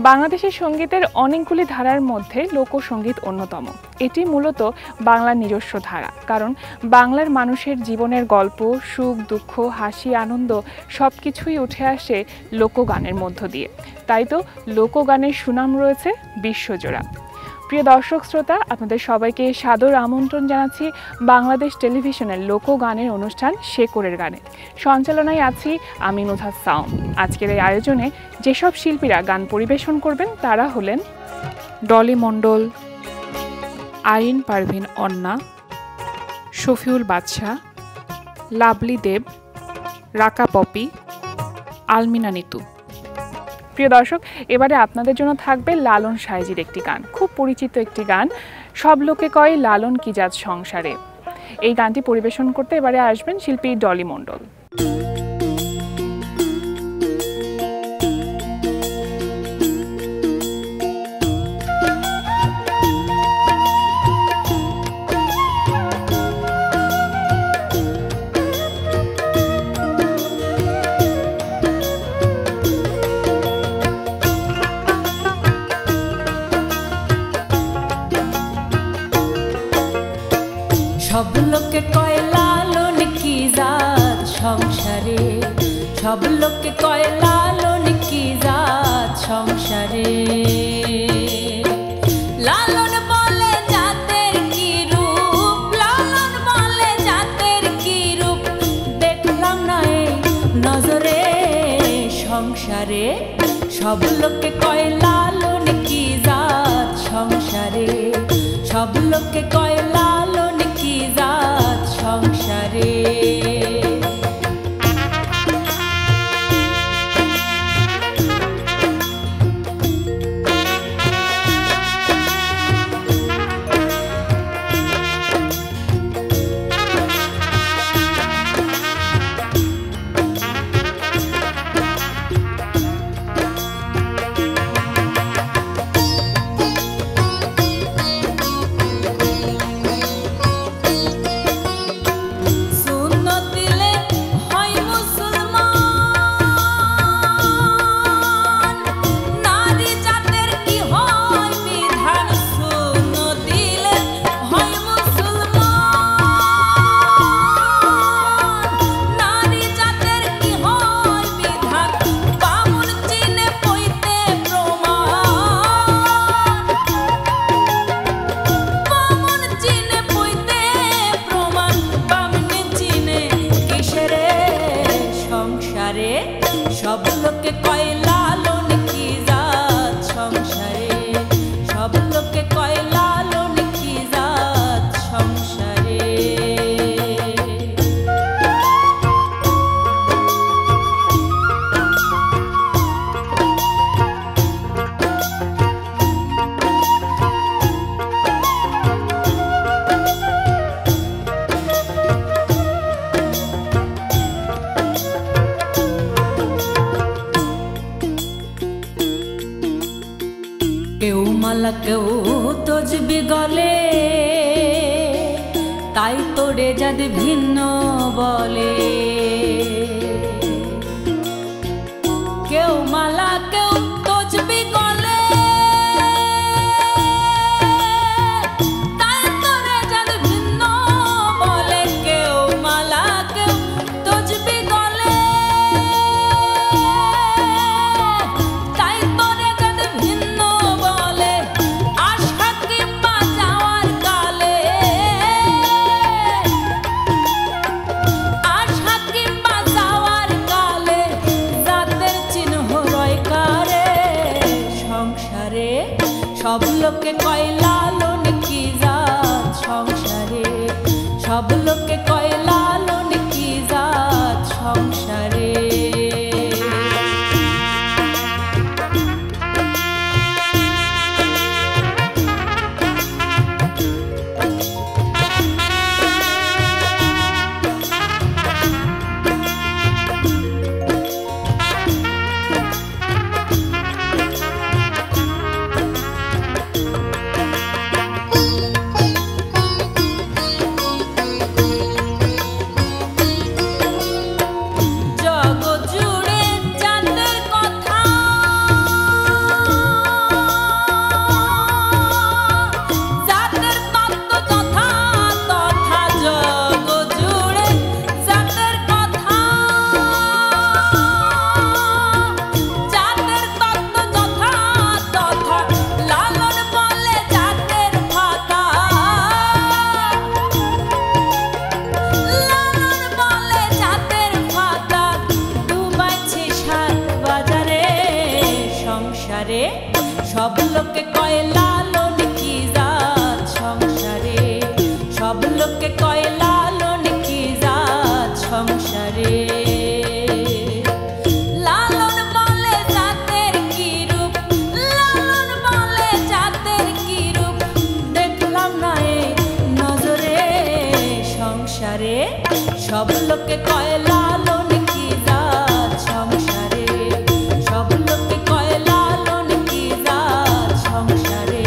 বাংলাদেশের সঙ্গীতের অনেকগুলি ধারার মধ্যে লোকসঙ্গীত অন্যতম। এটি মূলত বাংলার নিজস্ব ধারা, কারণ বাংলার মানুষের জীবনের গল্প, সুখ দুঃখ, হাসি আনন্দ সব কিছুই উঠে আসে লোকগানের মধ্য দিয়ে। তাই তো লোকগানের সুনাম রয়েছে বিশ্বজোড়া। প্রিয় দর্শক শ্রোতা, আপনাদের সবাইকে সাদর আমন্ত্রণ জানাচ্ছি বাংলাদেশ টেলিভিশনের লোকগানের অনুষ্ঠান শেকরের গানে। সঞ্চালনায় আছি আমি নুজহাত সাউম। আজকের এই আয়োজনে যেসব শিল্পীরা গান পরিবেশন করবেন তারা হলেন ডলি মণ্ডল, আইন পারভিন অন্না, শফিউল বাদশাহ, লাভলি দেব, রাকা পপি, আলমিনা নিতু। প্রিয় দর্শক, এবারে আপনাদের জন্য থাকবে লালন সাইজির একটি গান, খুব পরিচিত একটি গান, সব লোকে কয় লালন কি জাত সংসারে। এই গানটি পরিবেশন করতে এবারে আসবেন শিল্পী ডলি মণ্ডল। সব লোকে কয় লালন কি জাত সংসারে, সব লোকে কয় লালন কি জাত সংসারে। লালন বলে জাতের কি রূপ, লালন বলে জাতের কি রূপ, দেখলাম না এই নজরে সংসারে। সব লোকে কয় লালন কি জাত সংসারে, সব লোকে কয় লালন কি জাত সংসারে। সব লোকে কয় লালন কি জাত সংসারে, সব লোকে কয় লালন কি জাত সংসারে। কেউ মালা কেউ তজবি গলে, তাই তোরে যাদ ভিন্ন বলে। কেউ মালা কেউ তজবি গলে, তাই তোরে যাদ ভিন্ন বলে। কেউ মালা কেউ তজবি গলে, তাই তোরে যাদ ভিন্ন বলে। আশা কিংবা যাওয়ার কালে, আশা কিংবা যাওয়ার কালে, জাতের চিহ্ন রয় কারে সংসারে। সব লোকে কয় লালন কি জাত সংসারে, সব লোকে কয় লালন কি জাত সংসারে। সংসারে সব লোকে কয় লালন কি জাত সংসারে সব লোকে কয় লালন কি জাত সংসারে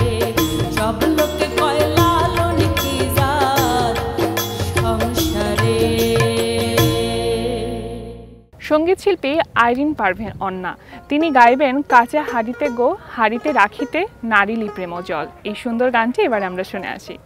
সব লোকে কয় লালন কি জাত সংসারে। সঙ্গীত শিল্পী আইরিন পারভীন অন্না, তিনি গাইবেন কাঁচা হাড়িতে গো হাড়িতে রাখিতে নারিলি প্রেম জল। এই সুন্দর গানটি এবার আমরা শুনে আসি।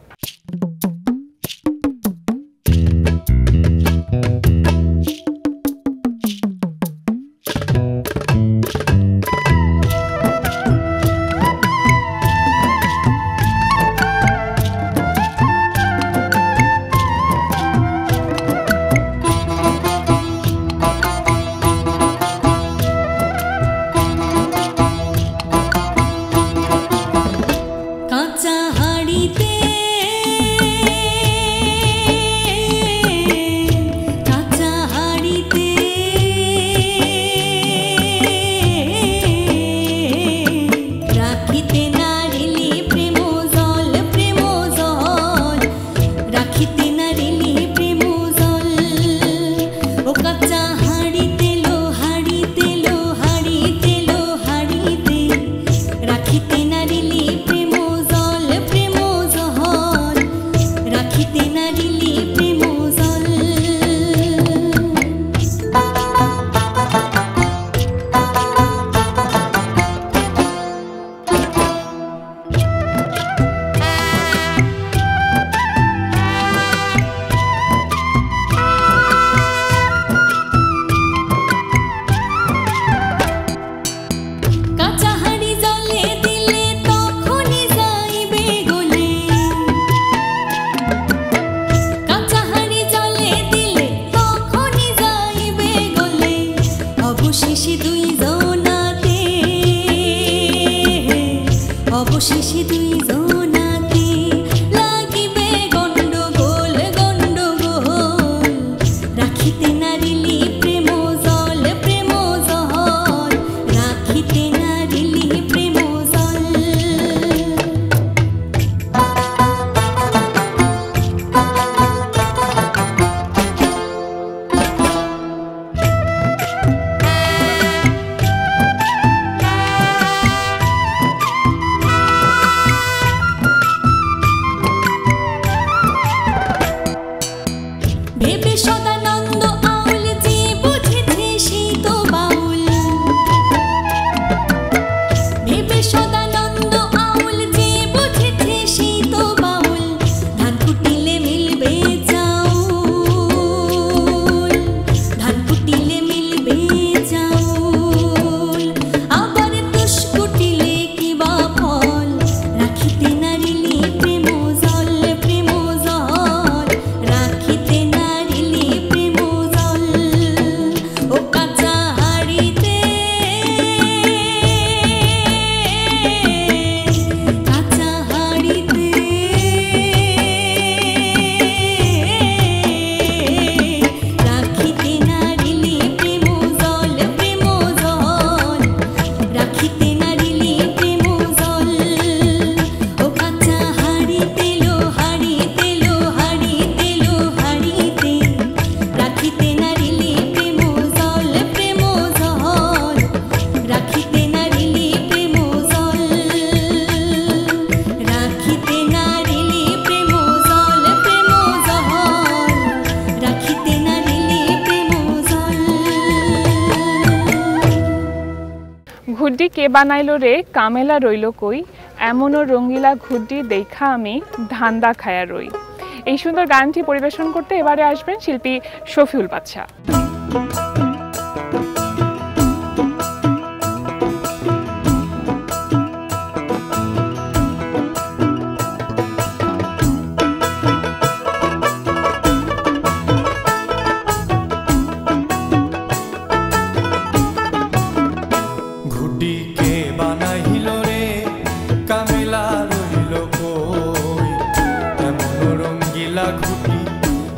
ঘুড্ডি কে বানাইলো রে কামেলা রইল কই, এমনও রঙ্গিলা ঘুড্ডি দেখা আমি ধান্দা খায়া রই। এই সুন্দর গানটি পরিবেশন করতে এবারে আসবেন শিল্পী শফিউল বাদশা।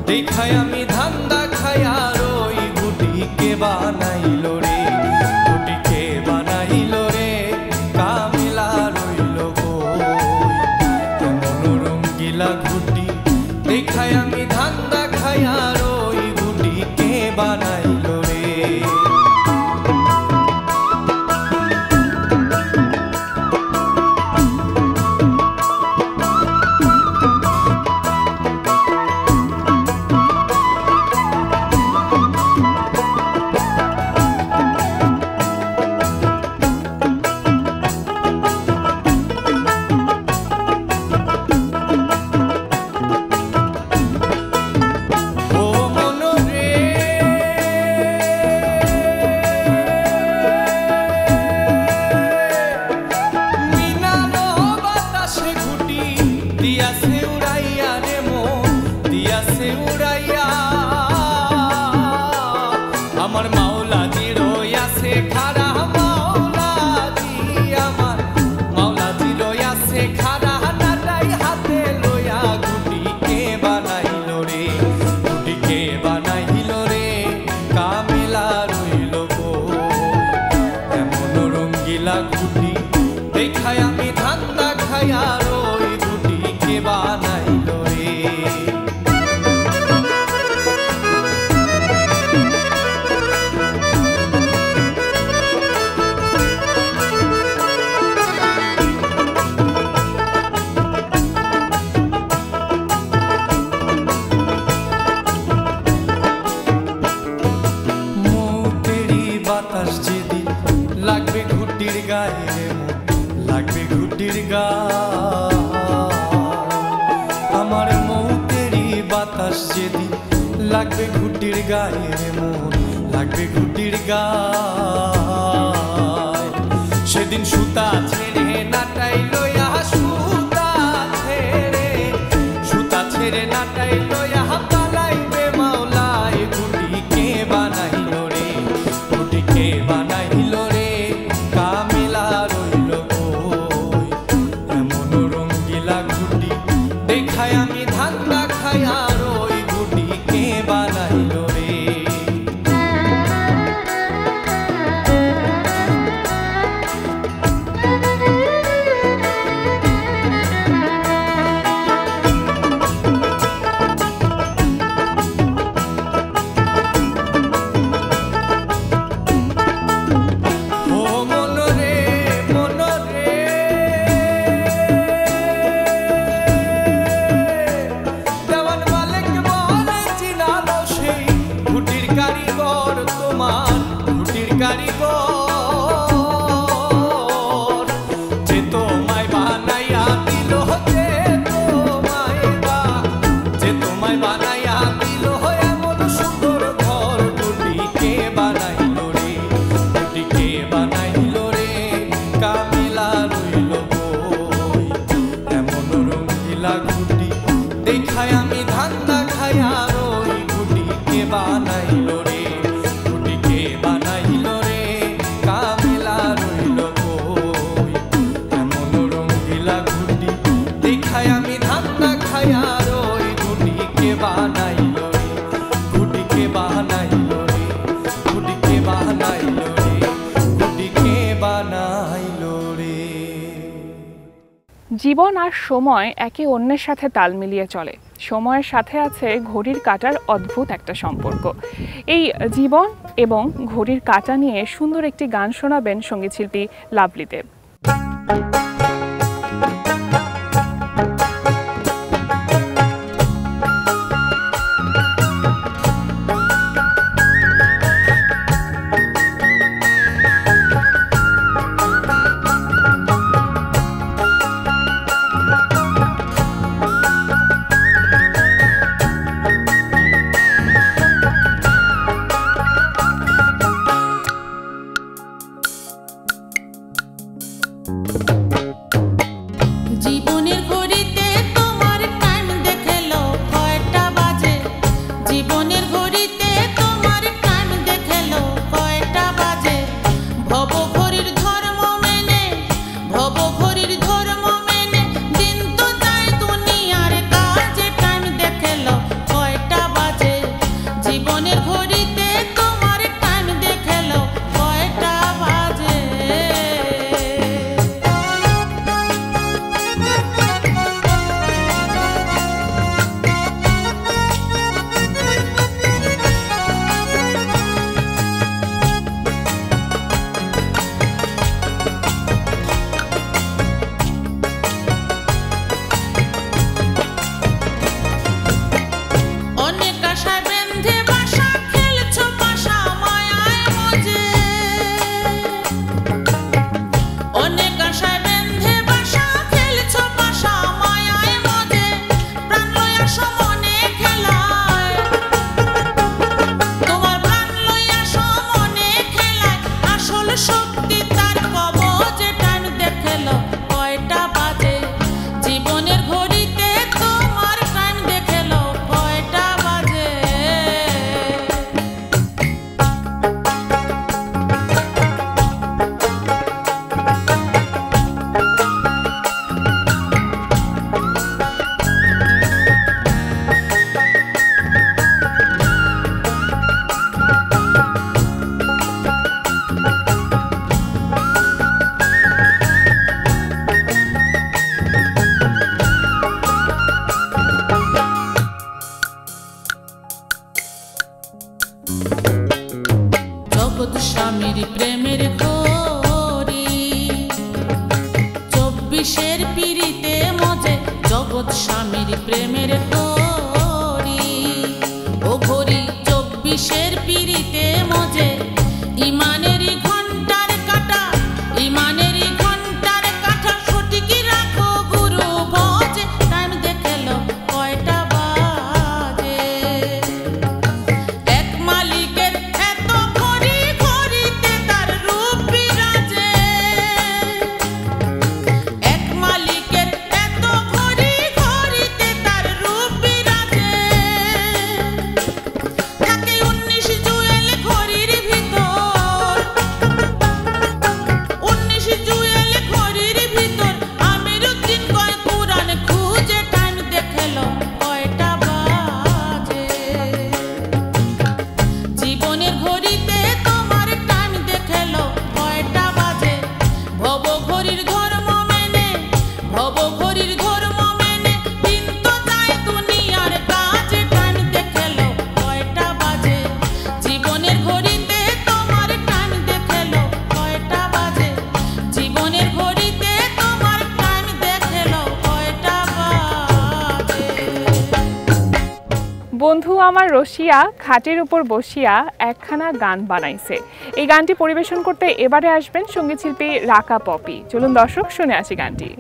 দেখায় আমি ধান্দা খায়া রই, ঘুটি কে বানাইলো রে, ঘুটি কে বানাইলো রে, কামেলা রইল কই, এমন রঙ্গিলা ঘুটি দেখায় আমি ধান্দা খায়া লাগবে ঘুটির গায়ে রে মন লাগবে ঘুটির গায়ে সেদিন সুতা ছেড়ে নাটাই লইয়া সুতা ছেড়ে নাটাই লইয়া পালাইবে মাওলায় ঘুটিকে বানাইল রে ঘুটিকে বানাইল রে কামিলা রইল কই এমন রঙ্গিলা ঘুটি দেখায় আমি ধান্দা খায়া রই ঘুটিকে বানাইল রে দেখায় আমি ধান্দা খায়া রই ঘুটিকে বানাইল রে ঘুটিকে বানাইল রে কামিলা রইল কই এমন রঙ্গিলা ঘুটি দেখায় আমি ধান্দা খায়া রই ঘুটিকে বানাইল রে ঘুটিকে বানাইল রে ঘুটিকে বানাইল রে ঘুটিকে বানাইল রে। জীবন আর সময় একে অন্যের সাথে তাল মিলিয়ে চলে। সময়ের সাথে আছে ঘড়ির কাঁটার অদ্ভুত একটা সম্পর্ক। এই জীবন এবং ঘড়ির কাঁটা নিয়ে সুন্দর একটি গান শোনাবেন সঙ্গীতশিল্পী লাভলি দেব। বন্ধু আমার রসিয়া খাটের উপর বসিয়া একখানা গান বানাইছে। এই গানটি পরিবেশন করতে এবারে আসবেন সঙ্গীতশিল্পী রাকা পপি। চলুন দর্শক শুনে আসি গানটি।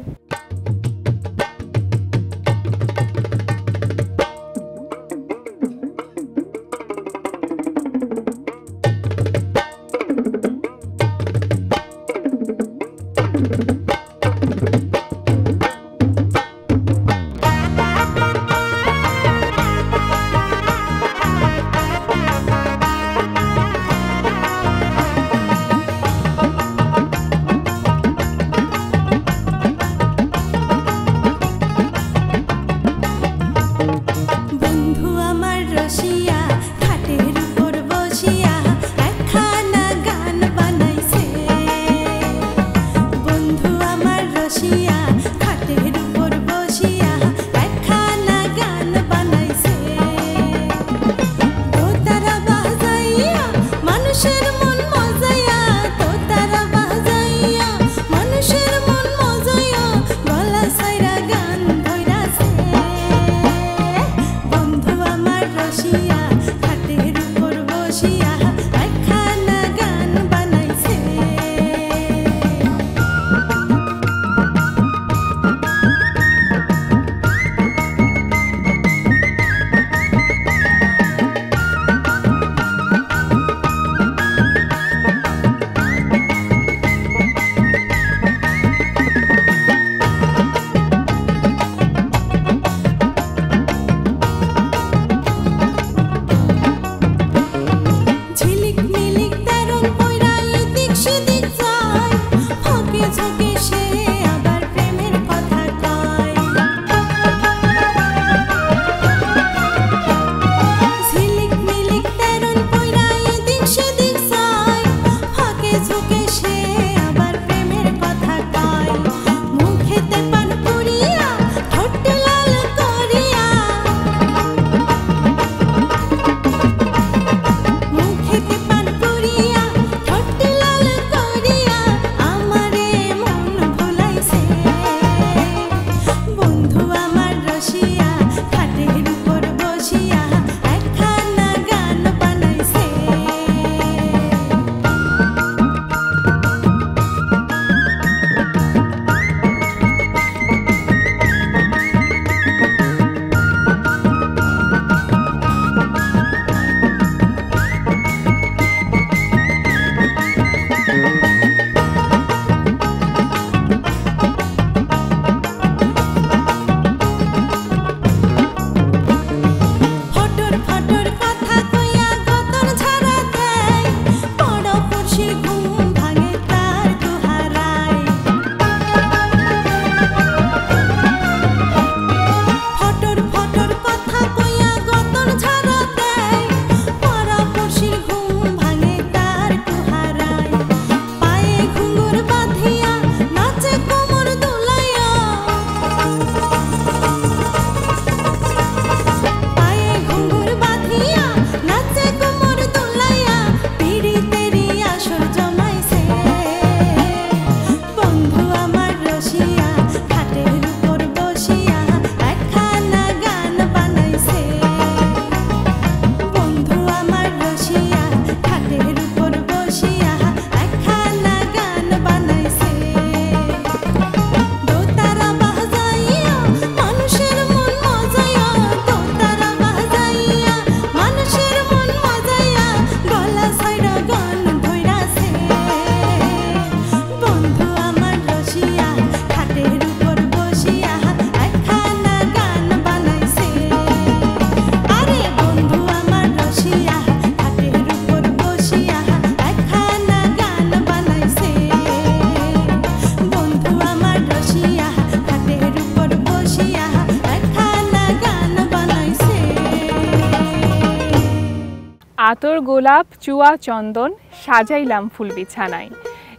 আতর গোলাপ চুয়া চন্দন সাজাইলাম ফুল বিছানায়।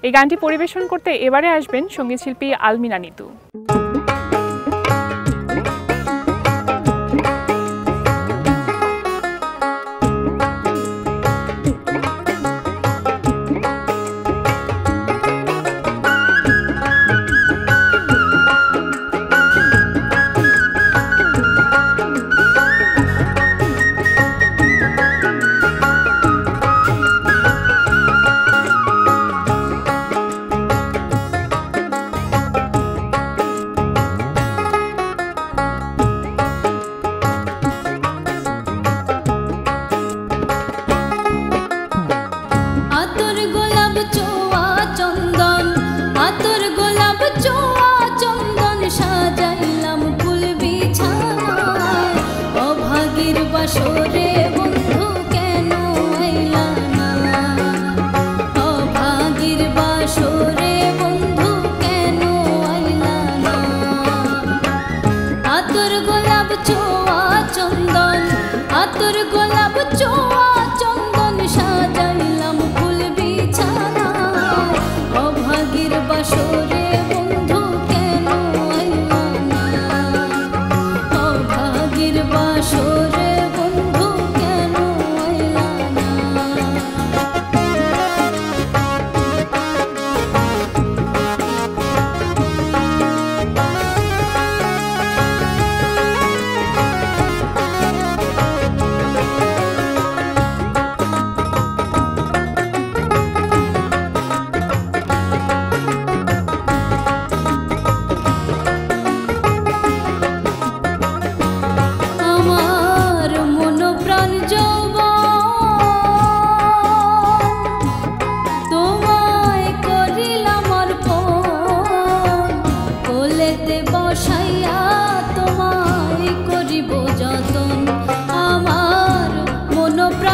এই গানটি পরিবেশন করতে এবারে আসবেন সঙ্গীতশিল্পী আলমিনা নিতু।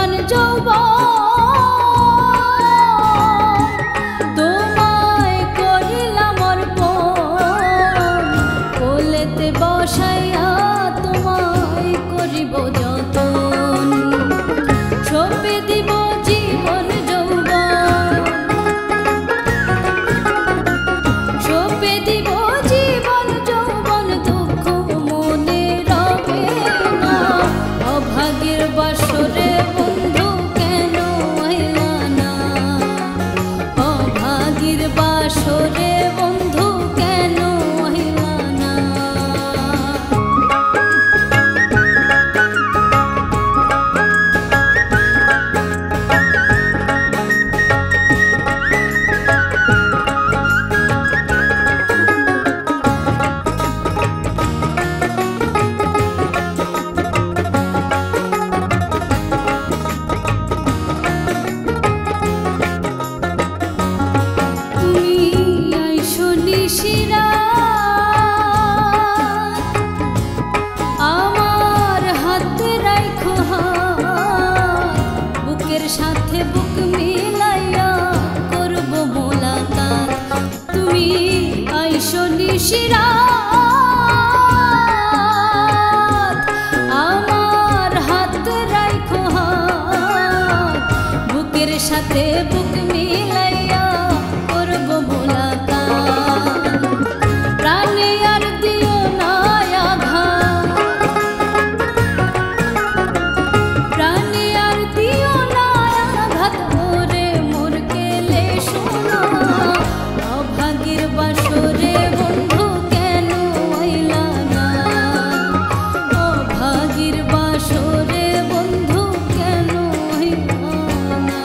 জীবন যৌবন তোমায় করিলাম অর্পণ কোলেতে বসাইয়া তোমায় করিব যতন সঁপে দিব জীবন যৌবন সঁপে দিব জীবন যৌবন দুঃখ মনে রবে না অভাগের বাসরে বন্ধু কেন আইলা না অভাগের বাসরে বন্ধু কেন আইলা না তুমি আইসো নিশিরাত আমার হাতে রাখো হাত বুকের সাথে বুক মিলাইয়া করব মোলাকাত তুমি আইসো নিশিরাত আমার হাতে রাখো হাত বুকের সাথে বুক মিলাইয়া করব মোলাকাত প্রাণে আর দিও না আঘাত প্রাণে আর দিও না আঘাত ওরে মোর কেলে শোনা অভাগের বাসরে বন্ধু কেন আইলা না অভাগের বাসরে বন্ধু কেন আইলা না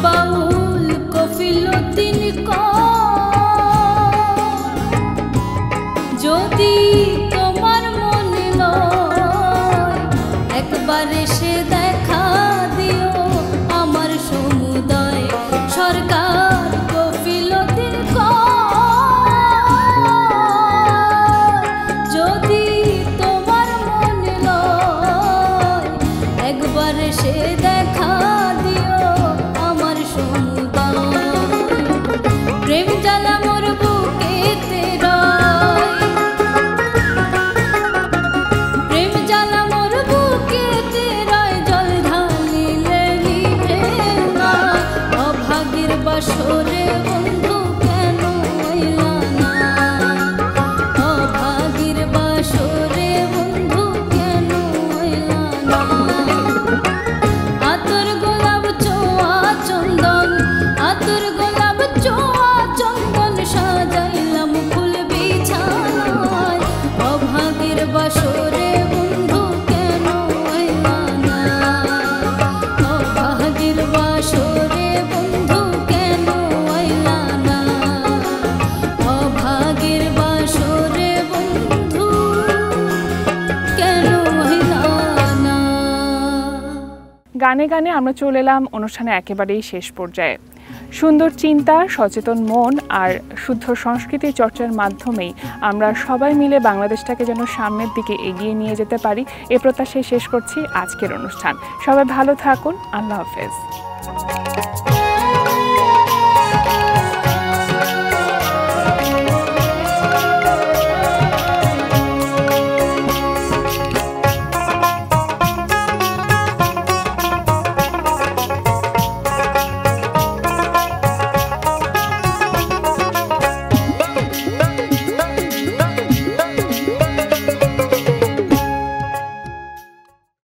বাউল কফিলুদ্দিন যদি তোমার মনে লয় একবার এসে দেখা দিও আমার সমুদয় সরকার কফিলুদ্দিন যদি তোমার মনে লয় একবার এসে দেখা দিও আমার সমুদয় প্রেম জ্বালা মোর বুকেতে রয় প্রেম জ্বালা মোর বুকেতে রয় জল ঢালিলে নিভে না অভাগের বাসরে বন্ধু কেন আইলা না অভাগের বাসরে বন্ধু কেন আইলা না আতর গোলাপ চোয়া চন্দন আতর গোলাপ চোয়া চন্দন সাজাইলাম ফুল বিছানায় অভাগের বাসরে বন্ধু কেন আইলা না অভাগের বাসরে বন্ধু কেন আইলা না অভাগের বাসরে বন্ধু কেন আইলা না গানে গানে আমরা চলে এলাম অনুষ্ঠানে একেবারেই শেষ পর্যায়ে। সুন্দর চিন্তা, সচেতন মন আর শুদ্ধ সংস্কৃতি চর্চার মাধ্যমেই আমরা সবাই মিলে বাংলাদেশটাকে যেন সামনের দিকে এগিয়ে নিয়ে যেতে পারি এ প্রত্যাশায় শেষ করছি আজকের অনুষ্ঠান। সবাই ভালো থাকুন। আল্লাহ হাফেজ।